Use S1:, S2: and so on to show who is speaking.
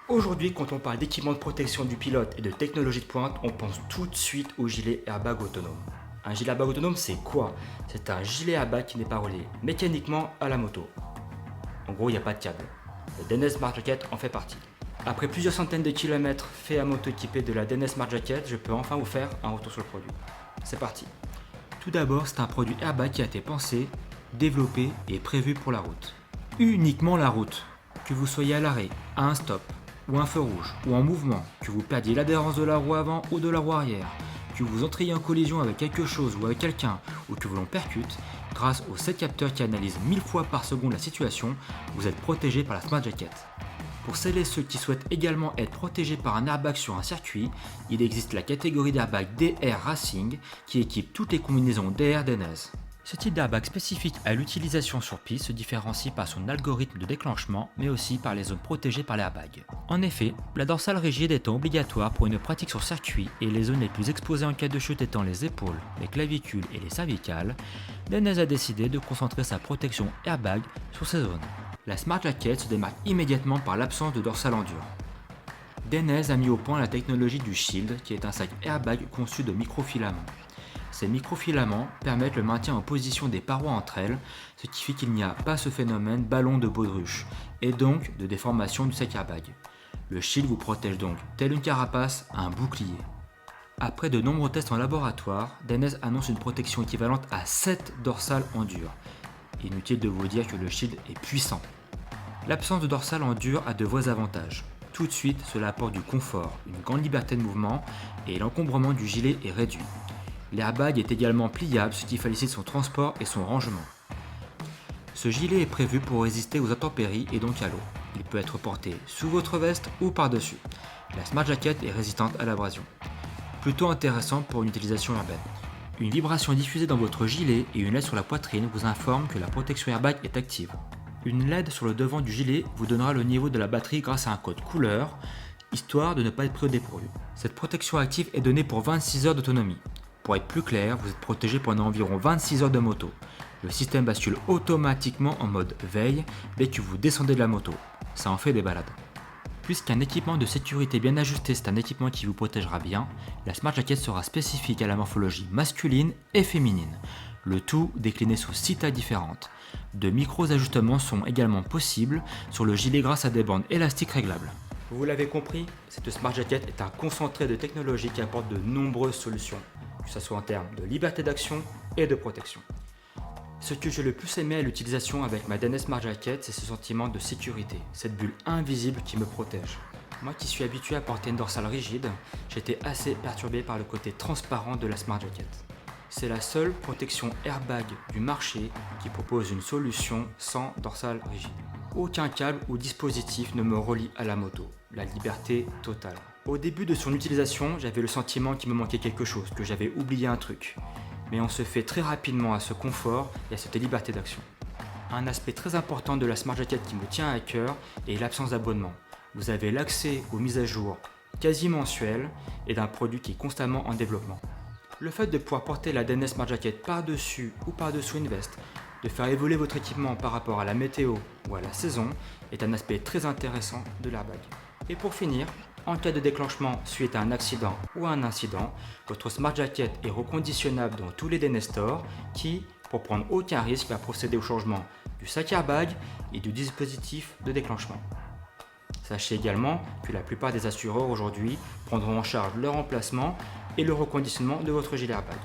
S1: Aujourd'hui, quand on parle d'équipement de protection du pilote et de technologie de pointe, on pense tout de suite au gilet airbag autonome. Un gilet airbag autonome, c'est quoi? C'est un gilet airbag qui n'est pas relié mécaniquement à la moto. En gros, il n'y a pas de câble. Le DNS Smart Jacket en fait partie. Après plusieurs centaines de kilomètres faits à moto équipée de la DNS Smart Jacket, je peux enfin vous faire un retour sur le produit. C'est parti. Tout d'abord, c'est un produit airbag qui a été pensé, développé et prévu pour la route. Uniquement la route. Que vous soyez à l'arrêt, à un stop, ou un feu rouge, ou en mouvement, que vous perdiez l'adhérence de la roue avant ou de la roue arrière, que vous entriez en collision avec quelque chose ou avec quelqu'un, ou que vous l'on percute, grâce aux 7 capteurs qui analysent 1000 fois par seconde la situation, vous êtes protégé par la Smart Jacket. Pour celles et ceux qui souhaitent également être protégés par un airbag sur un circuit, il existe la catégorie d'airbag DR Racing qui équipe toutes les combinaisons DR DNS. Ce type d'airbag spécifique à l'utilisation sur piste se différencie par son algorithme de déclenchement, mais aussi par les zones protégées par l'airbag. En effet, la dorsale rigide étant obligatoire pour une pratique sur circuit et les zones les plus exposées en cas de chute étant les épaules, les clavicules et les cervicales, DNS a décidé de concentrer sa protection airbag sur ces zones. La Smart Jacket se démarque immédiatement par l'absence de dorsale en dur. DNS a mis au point la technologie du Shield, qui est un sac airbag conçu de microfilaments. Ces microfilaments permettent le maintien en position des parois entre elles, ce qui fait qu'il n'y a pas ce phénomène ballon de baudruche, et donc de déformation du sac airbag. Le Shield vous protège donc, tel une carapace, un bouclier. Après de nombreux tests en laboratoire, DNS annonce une protection équivalente à 7 dorsales en dur. Inutile de vous dire que le Shield est puissant. L'absence de dorsale en dur a de vrais avantages. Tout de suite, cela apporte du confort, une grande liberté de mouvement et l'encombrement du gilet est réduit. L'airbag est également pliable, ce qui facilite son transport et son rangement. Ce gilet est prévu pour résister aux intempéries et donc à l'eau. Il peut être porté sous votre veste ou par-dessus. La Smart Jacket est résistante à l'abrasion. Plutôt intéressant pour une utilisation urbaine. Une vibration diffusée dans votre gilet et une LED sur la poitrine vous informent que la protection airbag est active. Une LED sur le devant du gilet vous donnera le niveau de la batterie grâce à un code couleur, histoire de ne pas être pris au dépourvu. Cette protection active est donnée pour 26 heures d'autonomie. Pour être plus clair, vous êtes protégé pendant environ 26 heures de moto. Le système bascule automatiquement en mode veille dès que vous descendez de la moto. Ça en fait des balades. Puisqu'un équipement de sécurité bien ajusté c'est un équipement qui vous protégera bien, la Smart Jacket sera spécifique à la morphologie masculine et féminine. Le tout décliné sous 6 tailles différentes. De micros ajustements sont également possibles sur le gilet grâce à des bandes élastiques réglables. Vous l'avez compris, cette Smart Jacket est un concentré de technologie qui apporte de nombreuses solutions, que ce soit en termes de liberté d'action et de protection. Ce que j'ai le plus aimé à l'utilisation avec ma DNS Smart Jacket, c'est ce sentiment de sécurité, cette bulle invisible qui me protège. Moi qui suis habitué à porter une dorsale rigide, j'étais assez perturbé par le côté transparent de la Smart Jacket. C'est la seule protection airbag du marché qui propose une solution sans dorsale rigide. Aucun câble ou dispositif ne me relie à la moto, la liberté totale. Au début de son utilisation, j'avais le sentiment qu'il me manquait quelque chose, que j'avais oublié un truc. Mais on se fait très rapidement à ce confort et à cette liberté d'action. Un aspect très important de la Smart Jacket qui me tient à cœur est l'absence d'abonnement. Vous avez l'accès aux mises à jour quasi mensuelles et d'un produit qui est constamment en développement. Le fait de pouvoir porter la DNS Smart Jacket par-dessus ou par-dessous une veste, de faire évoluer votre équipement par rapport à la météo ou à la saison est un aspect très intéressant de l'airbag. Et pour finir, en cas de déclenchement suite à un accident ou à un incident, votre Smart Jacket est reconditionnable dans tous les DNS stores qui, pour prendre aucun risque, va procéder au changement du sac airbag et du dispositif de déclenchement. Sachez également que la plupart des assureurs aujourd'hui prendront en charge le remplacement et le reconditionnement de votre gilet airbag.